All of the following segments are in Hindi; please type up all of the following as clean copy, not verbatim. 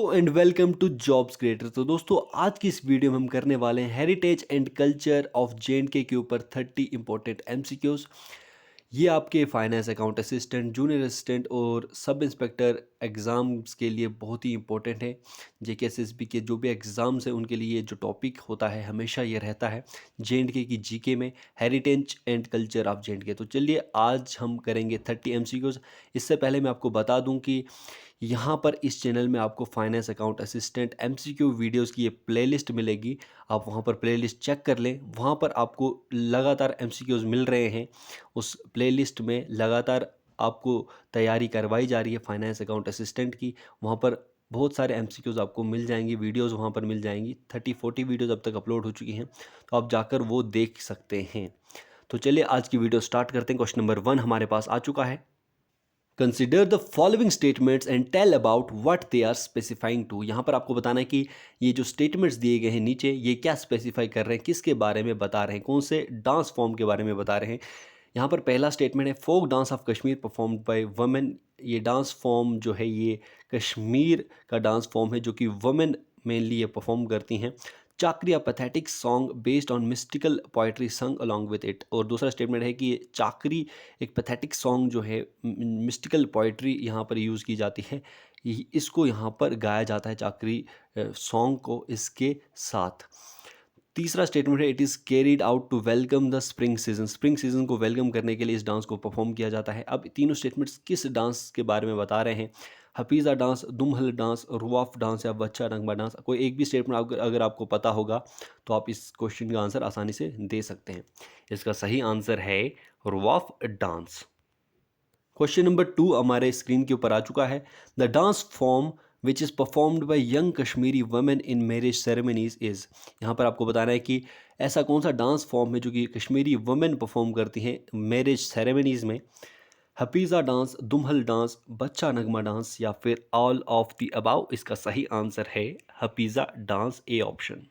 And welcome to Jobs Creator. तो दोस्तों आज की इस वीडियो में हम करने वाले हैं हेरिटेज एंड कल्चर ऑफ जे&के ऊपर 30 इंपॉर्टेंट एमसीक्यूज। ये आपके finance account assistant, junior assistant और सब इंस्पेक्टर एग्ज़ाम्स के लिए बहुत ही इंपॉर्टेंट है। जेके एसएसबी के जो भी एग्ज़ाम्स हैं उनके लिए जो टॉपिक होता है हमेशा ये रहता है जे&के की जीके में, हेरिटेज एंड कल्चर ऑफ जे&के। तो चलिए आज हम करेंगे 30 एमसीक्यूज। इससे पहले मैं आपको बता दूं कि यहाँ पर इस चैनल में आपको finance account assistant MCQ videos की ये प्लेलिस्ट मिलेगी। आप वहाँ पर प्लेलिस्ट चेक कर लें, वहाँ पर आपको लगातार एमसीक्यूज मिल रहे हैं। उस प्लेलिस्ट में लगातार आपको तैयारी करवाई जा रही है फाइनेंस अकाउंट असिस्टेंट की। वहाँ पर बहुत सारे एमसीक्यूज आपको मिल जाएंगी, वीडियोस वहाँ पर मिल जाएंगी। 30-40 वीडियोस अब तक अपलोड हो चुकी हैं, तो आप जाकर वो देख सकते हैं। तो चलिए आज की वीडियो स्टार्ट करते हैं। क्वेश्चन नंबर 1 हमारे पास आ चुका है। Consider the following statements and tell about what they are specifying to. यहाँ पर आपको बताना है कि ये जो स्टेटमेंट्स दिए गए हैं नीचे, ये क्या स्पेसिफाई कर रहे हैं, किसके बारे में बता रहे हैं, कौन से डांस फॉर्म के बारे में बता रहे हैं। यहाँ पर पहला स्टेटमेंट है folk dance of Kashmir performed by women. ये डांस फॉर्म जो है ये कश्मीर का डांस फॉर्म है जो कि वुमेन मेनली ये परफॉर्म करती हैं। चाकरी a pathetic song based on mystical poetry संग अलॉन्ग विद इट। और दूसरा स्टेटमेंट है कि चाकरी एक पैथेटिक सॉन्ग जो है, मिस्टिकल पोइट्री यहाँ पर यूज़ की जाती है, इसको यहाँ पर गाया जाता है चाकरी सॉन्ग को इसके साथ। तीसरा स्टेटमेंट है it is carried out to welcome the spring season. Spring season को वेलकम करने के लिए इस डांस को परफॉर्म किया जाता है। अब तीनों स्टेटमेंट्स किस डांस के बारे में बता रहे हैं? हफीज़ा डांस, दुमहल डांस, रुआफ डांस या बच्चा नगमा डांस। कोई एक भी स्टेटमेंट अगर आपको पता होगा तो आप इस क्वेश्चन का आंसर आसानी से दे सकते हैं। इसका सही आंसर है रुआफ डांस। क्वेश्चन नंबर 2 हमारे स्क्रीन के ऊपर आ चुका है। The dance form which is performed bye young Kashmiri women in marriage ceremonies is. यहाँ पर आपको बताना है कि ऐसा कौन सा डांस फॉर्म है जो कि कश्मीरी वुमेन परफॉर्म करती हैं मैरिज सेरेमनीज में। हफीज़ा डांस, दुमहल डांस, बच्चा नगमा डांस या फिर ऑल ऑफ द अबाव। इसका सही आंसर है हफीज़ा डांस, ए ऑप्शन।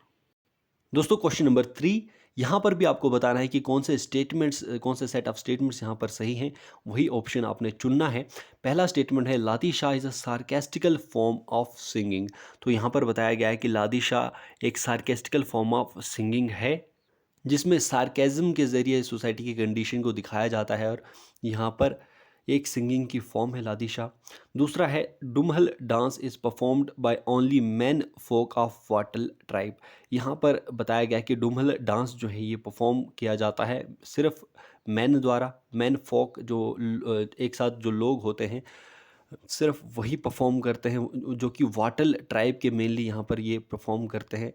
दोस्तों क्वेश्चन नंबर 3, यहाँ पर भी आपको बताना है कि कौन से स्टेटमेंट्स, कौन से सेट ऑफ स्टेटमेंट्स यहाँ पर सही हैं। वही ऑप्शन आपने चुनना है। पहला स्टेटमेंट है Ladi Shah is a sarcastical form of singing. तो यहाँ पर बताया गया है कि लादी शाह एक सार्केस्टिकल फॉर्म ऑफ सिंगिंग है जिसमें सार्केज़म के ज़रिए सोसाइटी की कंडीशन को दिखाया जाता है, और यहाँ पर एक सिंगिंग की फॉर्म है लादिशा। दूसरा है Dumhal dance is performed by only man folk of Wattal tribe. यहाँ पर बताया गया है कि डुमहल डांस जो है ये परफॉर्म किया जाता है सिर्फ मैन द्वारा। मैन फोक जो एक साथ जो लोग होते हैं सिर्फ वही परफॉर्म करते हैं, जो कि वाटल ट्राइब के मेनली यहाँ पर ये परफॉर्म करते हैं।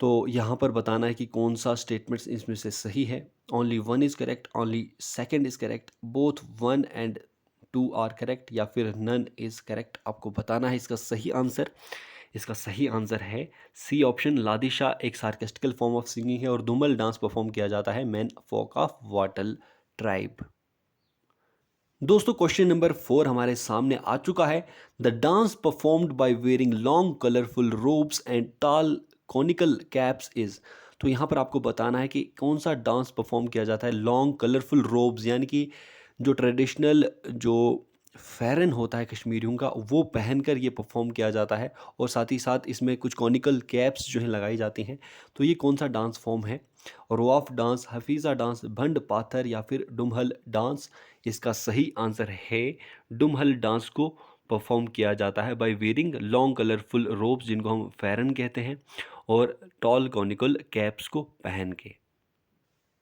तो यहाँ पर बताना है कि कौन सा स्टेटमेंट्स इसमें से सही है। Only one is correct, only second is correct, both 1 and 2 are correct या फिर नन इज़ करेक्ट। आपको बताना है इसका सही आंसर। इसका सही आंसर है सी ऑप्शन। लादिशा एक सार्केस्टिकल फॉर्म ऑफ सिंगिंग है और दुमल डांस परफॉर्म किया जाता है man folk of Wattal tribe. दोस्तों क्वेश्चन नंबर 4 हमारे सामने आ चुका है। The dance performed by wearing long colourful ropes and tall conical caps is. तो यहाँ पर आपको बताना है कि कौन सा डांस परफॉर्म किया जाता है लॉन्ग कलरफुल रोब्स, यानी कि जो ट्रेडिशनल जो फेरन होता है कश्मीरियों का वो पहनकर ये परफॉर्म किया जाता है, और साथ ही साथ इसमें कुछ कॉनिकल कैप्स जो हैं लगाई जाती हैं। तो ये कौन सा डांस फॉर्म है? रुआफ डांस, हफीज़ा डांस, भंड पाथर या फिर डुमहल डांस। इसका सही आंसर है डुमहल डांस को परफॉर्म किया जाता है by wearing long colourful robes, जिनको हम फेरन कहते हैं, और टॉल कॉनिकल कैप्स को पहन के।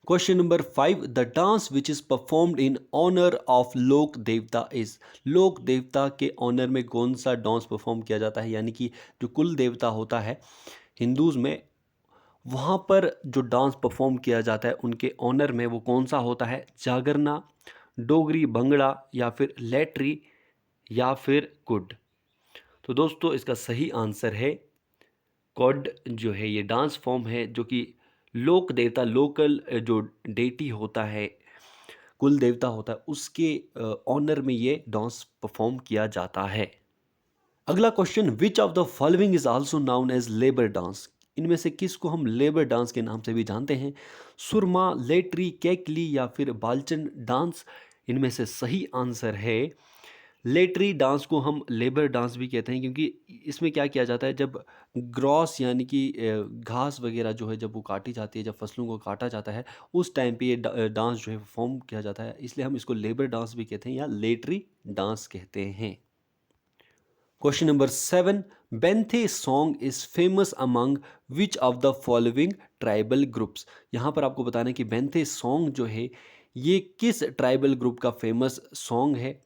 Question number 5, the dance which is performed in honour of लोक देवता इज़। लोक देवता के ऑनर में कौन सा डांस परफॉर्म किया जाता है, यानी कि जो कुल देवता होता है हिंदूज़ में, वहाँ पर जो डांस परफॉर्म किया जाता है उनके ऑनर में वो कौन सा होता है? जागरना, डोगरी भंगड़ा या फिर लैट्री या फिर कुड। तो दोस्तों इसका सही आंसर है कुड। जो है ये डांस फॉर्म है जो कि लोक देवता, लोकल जो डेटी होता है, कुल देवता होता है, उसके ऑनर में ये डांस परफॉर्म किया जाता है। अगला question, which of the following is also known as labour dance. इनमें से किसको हम लेबर डांस के नाम से भी जानते हैं? सुरमा, लेट्री, केकली या फिर बालचन डांस। इनमें से सही आंसर है लेटरी डांस को हम लेबर डांस भी कहते हैं, क्योंकि इसमें क्या किया जाता है, जब ग्रॉस यानी कि घास वगैरह जो है जब वो काटी जाती है, जब फसलों को काटा जाता है, उस टाइम पे ये डांस जो है परफॉर्म किया जाता है, इसलिए हम इसको लेबर डांस भी कहते हैं या लेटरी डांस कहते हैं। Question number 7, Benthe song is famous among which of the following tribal groups. यहाँ पर आपको बताना है कि बेंथे सॉन्ग जो है ये किस ट्राइबल ग्रुप का फेमस सॉन्ग है।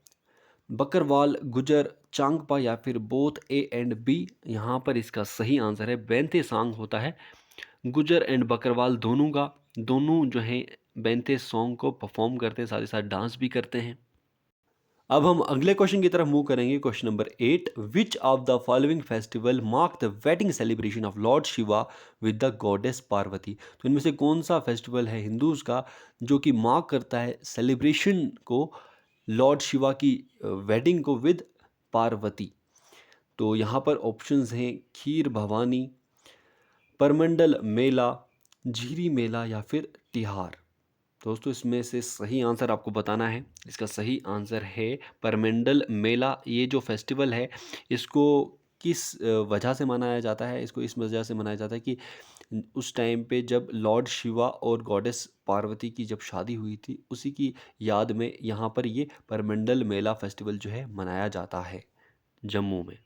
बकरवाल, गुजर, चांगपा या फिर बोथ ए एंड बी। यहाँ पर इसका सही आंसर है बेंथे सॉन्ग होता है गुजर एंड बकरवाल दोनों का। दोनों जो है बेंथे सॉन्ग को परफॉर्म करते हैं, साथ ही साथ डांस भी करते हैं। अब हम अगले क्वेश्चन की तरफ मूव करेंगे। Question number 8, which of the following festival mark the wedding celebration of Lord Shiva with the goddess Parvati. तो इनमें से कौन सा फेस्टिवल है हिंदूज का जो कि मार्क करता है सेलिब्रेशन को, लॉर्ड शिवा की वेडिंग को विद पार्वती। तो यहाँ पर ऑप्शंस हैं खीर भवानी, परमंडल मेला, झीरी मेला या फिर तिहार। दोस्तों इसमें से सही आंसर आपको बताना है। इसका सही आंसर है परमेंडल मेला। ये जो फेस्टिवल है इसको किस वजह से मनाया जाता है, इसको इस वजह से मनाया जाता है कि उस टाइम पे जब लॉर्ड शिवा और गॉडेस पार्वती की जब शादी हुई थी, उसी की याद में यहाँ पर ये परमेंडल मेला फेस्टिवल जो है मनाया जाता है जम्मू में।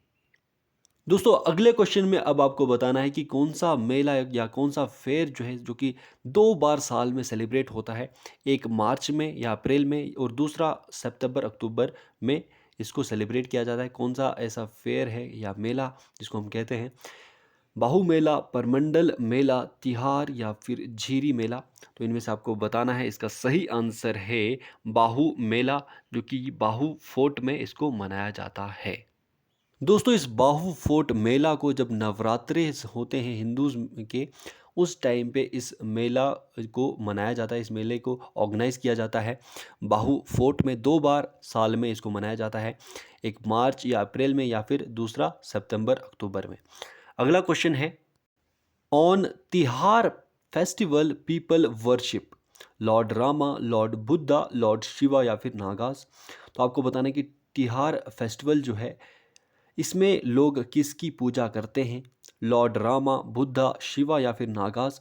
दोस्तों अगले क्वेश्चन में अब आपको बताना है कि कौन सा मेला या कौन सा फेयर जो है जो कि 2 बार साल में सेलिब्रेट होता है, एक मार्च में या अप्रैल में और दूसरा सितंबर अक्टूबर में इसको सेलिब्रेट किया जाता है। कौन सा ऐसा फेयर है या मेला जिसको हम कहते हैं बाहू मेला, परमंडल मेला, तिहार या फिर झीरी मेला। तो इनमें से आपको बताना है। इसका सही आंसर है बाहू मेला, जो कि बाहू फोर्ट में इसको मनाया जाता है। दोस्तों इस बाहू फोर्ट मेला को जब नवरात्रे होते हैं हिंदूज के, उस टाइम पे इस मेला को मनाया जाता है, इस मेले को ऑर्गेनाइज किया जाता है बाहू फोर्ट में। 2 बार साल में इसको मनाया जाता है, एक मार्च या अप्रैल में या फिर दूसरा सितंबर अक्टूबर में। अगला क्वेश्चन है, on Tihar festival people worship Lord Rama, Lord Buddha, Lord Shiva या फिर नागास। तो आपको बताना है कि तिहार फेस्टिवल जो है इसमें लोग किसकी पूजा करते हैं, लॉर्ड रामा, बुद्धा, शिवा या फिर नागास।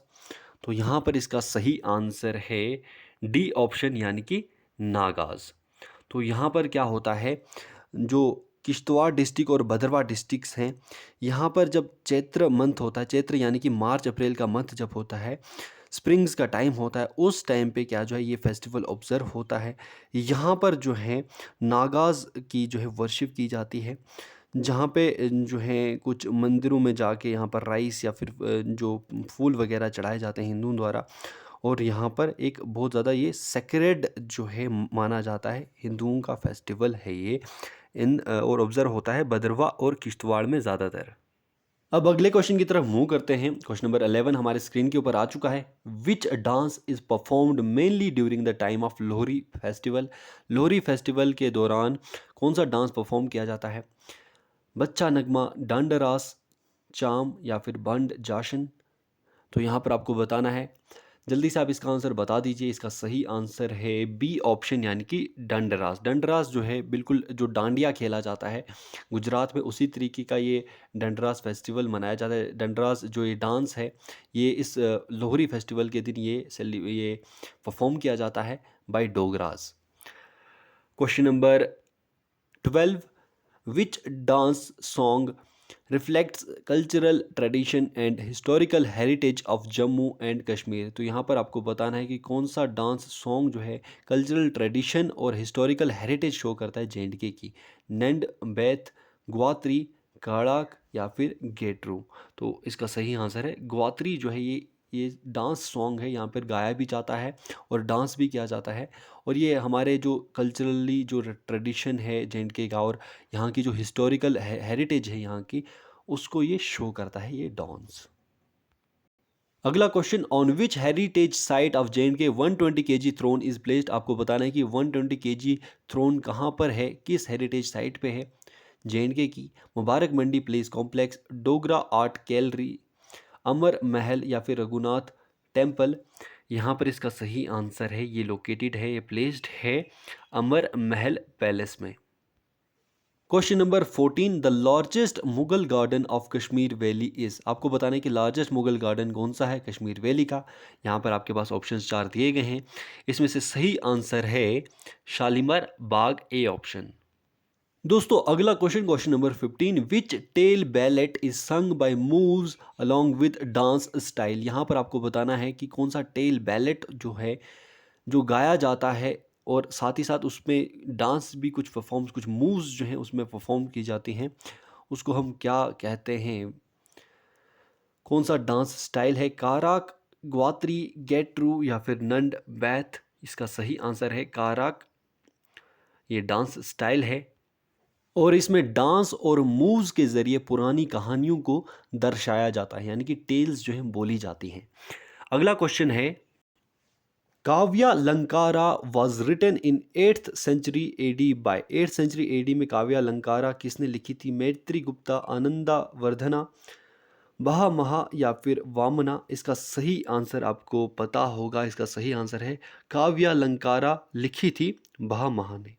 तो यहाँ पर इसका सही आंसर है डी ऑप्शन यानी कि नागाज। तो यहाँ पर क्या होता है, जो किश्तवाड़ डिस्ट्रिक्ट और भद्रवाह डिस्ट्रिक्ट्स हैं, यहाँ पर जब चैत्र मंथ होता है, चैत्र यानी कि मार्च अप्रैल का मंथ जब होता है, स्प्रिंग्स का टाइम होता है, उस टाइम पे क्या जो है ये फेस्टिवल ऑब्ज़र्व होता है। यहाँ पर जो है नागाज़ की जो है वर्शिप की जाती है, जहाँ पे जो है कुछ मंदिरों में जाके यहाँ पर राइस या फिर जो फूल वगैरह चढ़ाए जाते हैं हिंदुओं द्वारा, और यहाँ पर एक बहुत ज़्यादा ये सेक्रेड जो है माना जाता है, हिंदुओं का फेस्टिवल है ये और ऑब्ज़र्व होता है भद्रवाह और किश्तवाड़ में ज़्यादातर। अब अगले क्वेश्चन की तरफ मूव करते हैं। क्वेश्चन नंबर 11 हमारे स्क्रीन के ऊपर आ चुका है। Which dance is performed mainly during the time of Lohri festival. Lohri festival के दौरान कौन सा डांस परफॉर्म किया जाता है, बच्चा नगमा, डांडरास, चाम या फिर बंड जाशन। तो यहाँ पर आपको बताना है, जल्दी से आप इसका आंसर बता दीजिए। इसका सही आंसर है बी ऑप्शन यानी कि डंडरास। डंडरास जो है बिल्कुल जो डांडिया खेला जाता है गुजरात में, उसी तरीके का ये डंडरास फेस्टिवल मनाया जाता है। डंडरास जो ये डांस है ये इस लोहरी फेस्टिवल के दिन ये परफॉर्म किया जाता है by Dogras. Question number 12, which dance song reflects cultural tradition and historical heritage of Jammu and Kashmir. तो यहाँ पर आपको बताना है कि कौन सा डांस सॉन्ग जो है कल्चरल ट्रेडिशन और हिस्टोरिकल हेरिटेज शो करता है जे.एंड.के की, नंद, बैत, ग्वात्री, काड़ाक या फिर गेटरू। तो इसका सही आंसर है ग्वात्री जो है ये डांस सॉन्ग है, यहाँ पर गाया भी जाता है और डांस भी किया जाता है, और ये हमारे जो कल्चरली जो ट्रेडिशन है जे.एंड.के का और यहाँ की जो हिस्टोरिकल हेरिटेज है यहाँ की, उसको ये शो करता है ये डांस। अगला question, on which heritage site of J and K 120 kg throne is placed. आपको बताना है कि 120 kg थ्रोन कहाँ पर है, किस हेरिटेज साइट पे है जे.एंड.के की। Mubarak Mandi palace complex, Dogra art gallery, Amar Mahal या फिर रघुनाथ टेम्पल। यहाँ पर इसका सही आंसर है ये लोकेटेड है, ये प्लेस्ड है अमर महल पैलेस में। Question number 14, the largest Mughal garden of Kashmir valley is. आपको बताना है कि लार्जेस्ट मुगल गार्डन कौन सा है कश्मीर वैली का। यहाँ पर आपके पास ऑप्शंस 4 दिए गए हैं, इसमें से सही आंसर है शालीमार बाग, ए ऑप्शन। दोस्तों अगला question, question number 15, which tale ballet is sung by moves along with dance style. यहाँ पर आपको बताना है कि कौन सा टेल बैलेट जो है, जो गाया जाता है और साथ ही साथ उसमें डांस भी कुछ परफॉर्म्स, कुछ मूव्स जो हैं उसमें परफॉर्म की जाती हैं, उसको हम क्या कहते हैं, कौन सा डांस स्टाइल है, काराक, ग्वात्री, गेटरू या फिर नंड बैथ। इसका सही आंसर है काराक, ये डांस स्टाइल है और इसमें डांस और मूव्स के ज़रिए पुरानी कहानियों को दर्शाया जाता है, यानी कि टेल्स जो हैं बोली जाती हैं। अगला क्वेश्चन है, Kavyalankara was written in 8th century AD by. 8th century AD में काव्या लंकारा किसने लिखी थी? मैत्री गुप्ता, आनंदा वर्धना, बहामहा या फिर वामना। इसका सही आंसर आपको पता होगा, इसका सही आंसर है काव्या लंकारा लिखी थी बहामहा ने।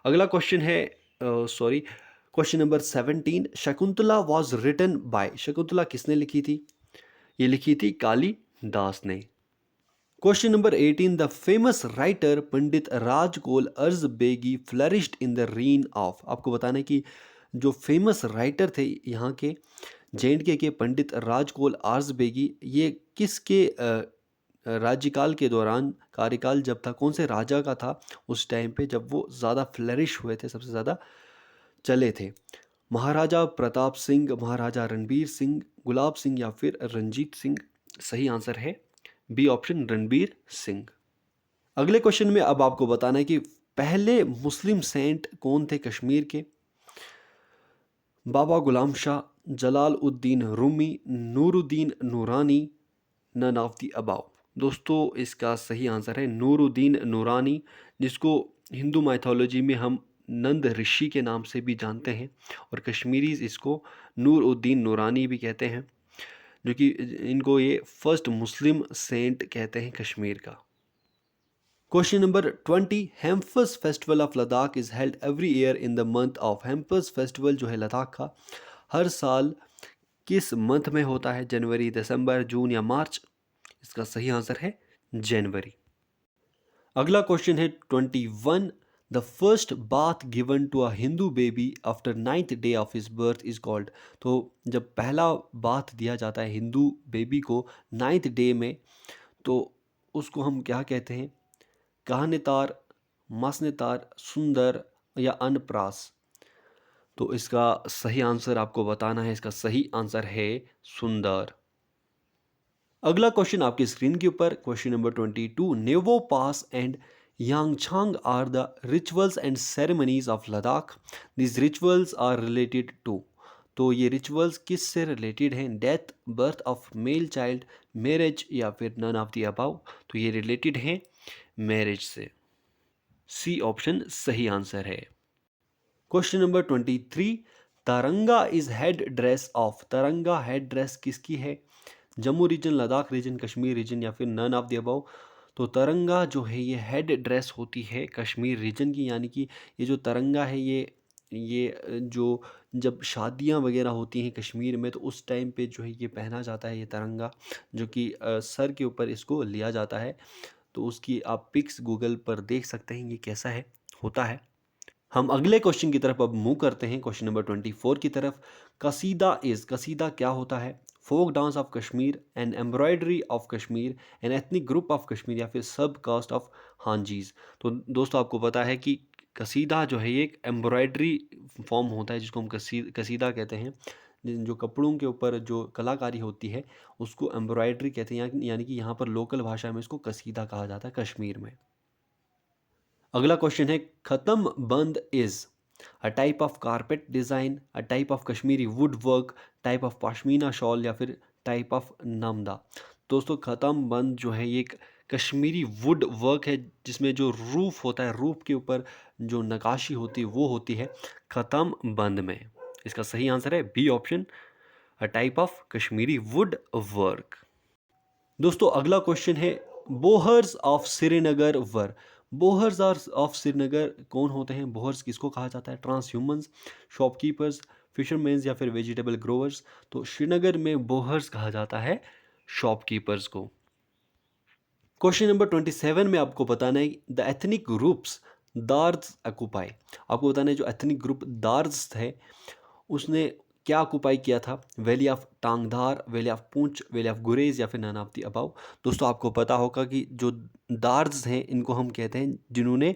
अगला क्वेश्चन है question number 17, Shakuntala was written by. Shakuntala किसने लिखी थी? ये लिखी थी कालिदास ने। Question number 18, the famous writer Pandit Rajkaul Arzbegi flourished in the reign of. आपको बताना है कि जो फेमस राइटर थे यहाँ के जे.एंड.के के पंडित राजकोल अर्ज बेगी, ये किसके राज्यकाल के दौरान, कार्यकाल जब था, कौन से राजा का था उस टाइम पे जब वो ज़्यादा फ्लरिश हुए थे, सबसे ज़्यादा चले थे? महाराजा प्रताप सिंह, महाराजा रणबीर सिंह, गुलाब सिंह या फिर रंजीत सिंह। सही आंसर है बी ऑप्शन, रणबीर सिंह। अगले क्वेश्चन में अब आपको बताना है कि पहले मुस्लिम सेंट कौन थे कश्मीर के? बाबा गुलाम शाह, जलाल उद्दीन रूमी, नूरुद्दीन नूरानी, नन ऑफ द अबव। दोस्तों इसका सही आंसर है नूरुद्दीन नूरानी, जिसको हिंदू माइथोलॉजी में हम नंद ऋषि के नाम से भी जानते हैं और कश्मीरीज इसको नूरुद्दीन नूरानी भी कहते हैं, जो कि इनको ये फर्स्ट मुस्लिम सेंट कहते हैं कश्मीर का। Question number 20, Hemis festival of Ladakh is held every year in the month of. Hemis festival जो है लद्दाख का हर साल किस मंथ में होता है? जनवरी, दिसंबर, जून या मार्च। इसका सही आंसर है जनवरी। अगला क्वेश्चन है 21, the first bath given to a Hindu baby after 9th day of his birth is called. तो जब पहला बाथ दिया जाता है हिंदू बेबी को 9th डे में, तो उसको हम क्या कहते हैं? कहनेतार, मसनेतार, सुंदर या अनप्रास। तो इसका सही आंसर आपको बताना है, इसका सही आंसर है सुंदर। अगला क्वेश्चन आपकी स्क्रीन के ऊपर, क्वेश्चन नंबर 22, नेवो पास and Yangchang are the rituals and ceremonies of Ladakh. This rituals are related to. तो ये रिचुअल्स किस से रिलेटेड हैं? Death, birth of male child, marriage या फिर नन ऑफ द अबव। तो ये रिलेटेड हैं मैरिज से, सी ऑप्शन सही आंसर है। Question number 23, taranga is head dress of. Taranga head dress किसकी है? Jammu region, Ladakh region, Kashmir region या फिर नन ऑफ द अबव। तो तरंगा जो है ये हेड ड्रेस होती है कश्मीर रीजन की, यानी कि ये जो तरंगा है ये जो जब शादियां वगैरह होती हैं कश्मीर में, तो उस टाइम पे जो है ये पहना जाता है, ये तरंगा, जो कि सर के ऊपर इसको लिया जाता है। तो उसकी आप पिक्स गूगल पर देख सकते हैं ये कैसा है, होता है। हम अगले क्वेश्चन की तरफ अब मूव करते हैं, क्वेश्चन नंबर 24 की तरफ। कसीदा इज, कसीदा क्या होता है? Folk dance of Kashmir, an embroidery of Kashmir, an ethnic group of Kashmir या फिर सब कास्ट ऑफ हांजीज। तो दोस्तों आपको पता है कि कसीदा जो है ये एक एम्ब्रॉयडरी फॉर्म होता है, जिसको हम कसीदा कहते हैं। जो कपड़ों के ऊपर जो कलाकारी होती है उसको एम्ब्रॉयडरी कहते हैं, यानी कि यहाँ पर लोकल भाषा में इसको कसीदा कहा जाता है कश्मीर में। अगला क्वेश्चन है, खत्म बंद is a type of carpet design, a type of Kashmiri wood work, type of pashmina shawl या फिर टाइप ऑफ नामदा। दोस्तों खत्म बंद जो है ये एक कश्मीरी वुड वर्क है, जिसमें जो रूफ होता है, रूफ के ऊपर जो नकाशी होती है वो होती है खत्म बंद में। इसका सही आंसर है B option, a type of Kashmiri wood work. दोस्तों अगला क्वेश्चन है, Bohras of Srinagar were. Bohras are of Srinagar कौन होते हैं? बोहर्स किसको कहा जाता है? ट्रांस ह्यूमंस, शॉपकीपर्स, फिशरमैन्स या फिर वेजिटेबल ग्रोवर्स? तो श्रीनगर में बोहर्स कहा जाता है शॉपकीपर्स को। क्वेश्चन नंबर 27 में आपको बताना है द एथनिक ग्रुप्स दार्स ऑक्यूपाई। आपको बताना है जो एथनिक ग्रुप दार्स है उसने क्या ऑक्यूपाई किया था? Valley of टांगधार, valley of Poonch, valley of गुरेज या फिर नन ऑफ द अबव? दोस्तों आपको पता होगा कि जो दार्स हैं इनको हम कहते हैं जिन्होंने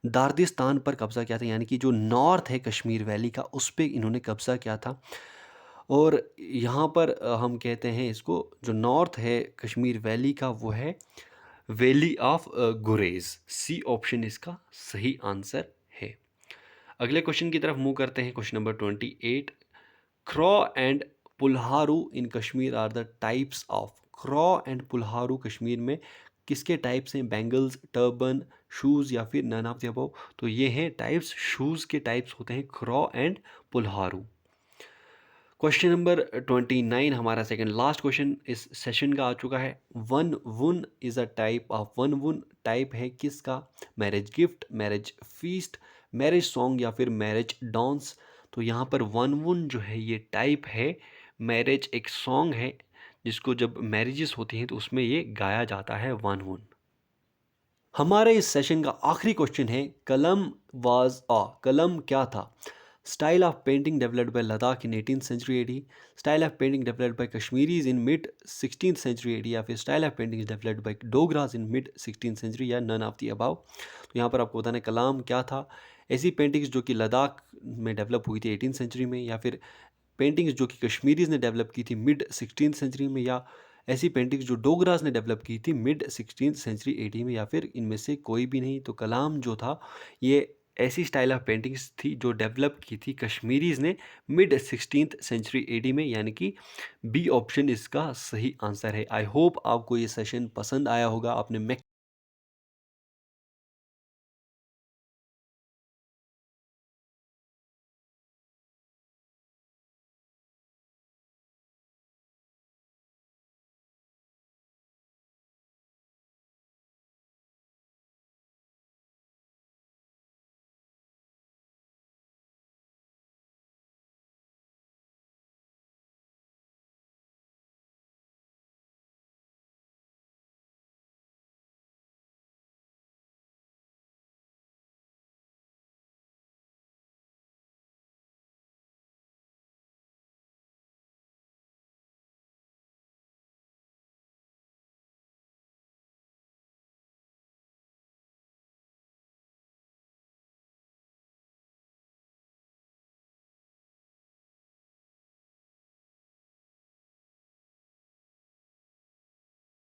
दार्दिस्तान पर कब्जा किया था, यानी कि जो नॉर्थ है कश्मीर वैली का उस पर इन्होंने कब्जा किया था। और यहाँ पर हम कहते हैं इसको, जो नॉर्थ है कश्मीर वैली का वो है valley of Gurez. C option इसका सही आंसर है। अगले क्वेश्चन की तरफ मूव करते हैं। Question number 28, Kraw and Pulhoru in Kashmir are the types of. Kraw and Pulhoru Kashmir में किसके टाइप्स हैं? बैंगल्स, टर्बन, शूज़ या फिर नन ऑफ द अबव? तो ये हैं टाइप्स, शूज़ के टाइप्स होते हैं Kraw and Pulhoru. Question number 29 हमारा सेकंड लास्ट क्वेश्चन इस सेशन का आ चुका है। Wanvun is a type of. Wanvun type है किसका? Marriage gift, marriage feast, marriage song या फिर मैरिज डांस? तो यहाँ पर वन वुन जो है ये टाइप है मैरिज, एक सॉन्ग है जिसको जब मैरिजेस होती हैं तो उसमें ये गाया जाता है वन वुन। हमारे इस सेशन का आखिरी क्वेश्चन है कलम वाज अ। कलम क्या था? Style of painting developed by Ladakh in 18th century AD, style of painting developed by Kashmiris in mid 16th century AD या फिर style of painting developed by Dogras in mid 16th century या नन ऑफ द अबव? तो यहाँ पर आपको बताना है कलाम क्या था। ऐसी पेंटिंग्स जो कि लद्दाख में डेवलप हुई थी 18th सेंचुरी में, या फिर पेंटिंग्स जो कि कश्मीरीज ने डेवलप की थी मिड 16th सेंचुरी में, या ऐसी पेंटिंग्स जो डोगराज ने डेवलप की थी मिड 16th सेंचुरी एडी में, या फिर इनमें से कोई भी नहीं। तो कलाम जो था ये ऐसी स्टाइल ऑफ पेंटिंग्स थी जो डेवलप की थी कश्मीरीज ने मिड 16th सेंचुरी एडी में, यानी कि बी ऑप्शन इसका सही आंसर है। आई होप आपको ये सेशन पसंद आया होगा। आपने